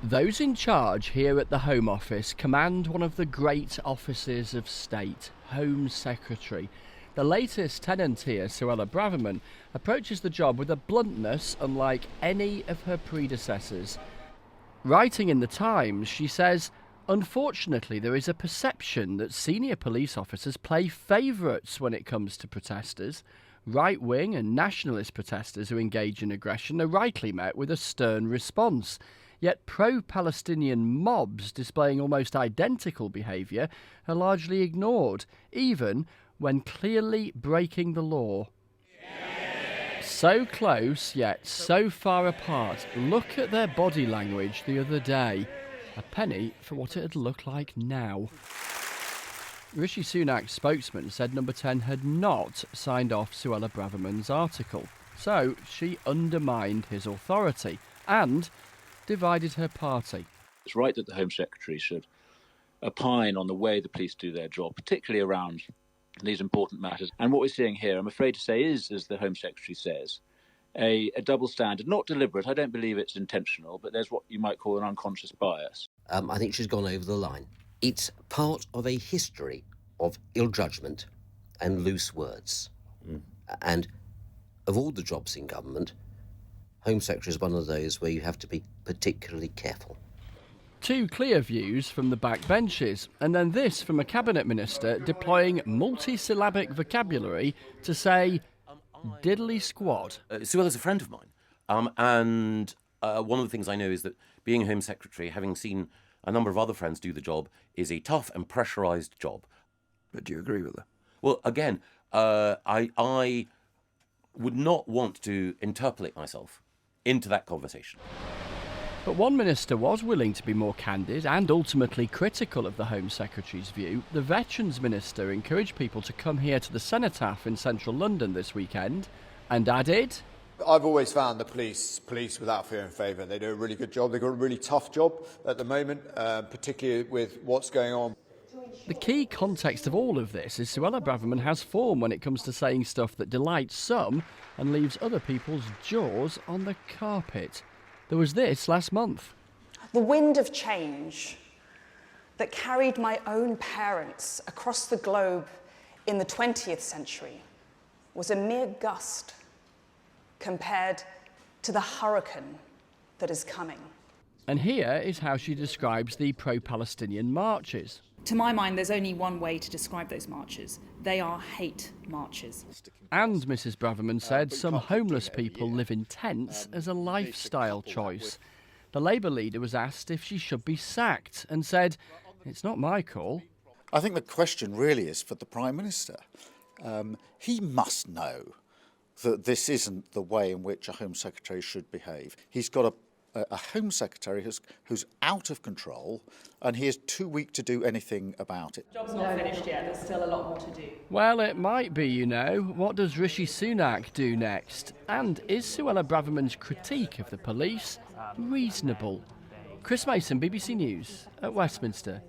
Those in charge here at the Home Office command one of the great offices of state, Home Secretary. The latest tenant here, Suella Braverman, approaches the job with a bluntness unlike any of her predecessors. Writing in the Times, she says, "Unfortunately, there is a perception that senior police officers play favourites when it comes to protesters. Right-wing and nationalist protesters who engage in aggression are rightly met with a stern response. Yet pro-Palestinian mobs displaying almost identical behaviour are largely ignored, even when clearly breaking the law." So close, yet so far apart. Look at their body language the other day. A penny for what it'd look like now. Rishi Sunak's spokesman said Number 10 had not signed off Suella Braverman's article, so she undermined his authority and divided her party. It's right that the Home Secretary should opine on the way the police do their job, particularly around these important matters. And what we're seeing here, I'm afraid to say, is, as the Home Secretary says, a double standard, not deliberate. I don't believe it's intentional, but there's what you might call an unconscious bias. I think she's gone over the line. It's part of a history of ill judgment and loose words. And of all the jobs in government, Home Secretary is one of those where you have to be particularly careful. Two clear views from the backbenches, and then this from a cabinet minister deploying multi-syllabic vocabulary to say diddly squad. Suella's a friend of mine, and one of the things I know is that being Home Secretary, having seen a number of other friends do the job, is a tough and pressurised job. But do you agree with her? Well, again, I would not want to interpolate myself into that conversation. But one minister was willing to be more candid and ultimately critical of the Home Secretary's view. The Veterans Minister encouraged people to come here to the Cenotaph in central London this weekend and added, "I've always found the police without fear and favour. They do a really good job. They've got a really tough job at the moment, particularly with what's going on." The key context of all of this is Suella Braverman has form when it comes to saying stuff that delights some and leaves other people's jaws on the carpet. There was this last month. The wind of change that carried my own parents across the globe in the 20th century was a mere gust compared to the hurricane that is coming. And here is how she describes the pro-Palestinian marches. To my mind, there's only one way to describe those marches. They are hate marches. And Mrs Braverman said some homeless people live in tents as a lifestyle choice. The Labour leader was asked if she should be sacked and said, "It's not my call." I think the question really is for the Prime Minister. He must know that this isn't the way in which a Home Secretary should behave. He's got a Home Secretary who's out of control, and he is too weak to do anything about it. Job's not finished yet, there's still a lot more to do. Well, it might be, you know. What does Rishi Sunak do next? And is Suella Braverman's critique of the police reasonable? Chris Mason, BBC News at Westminster.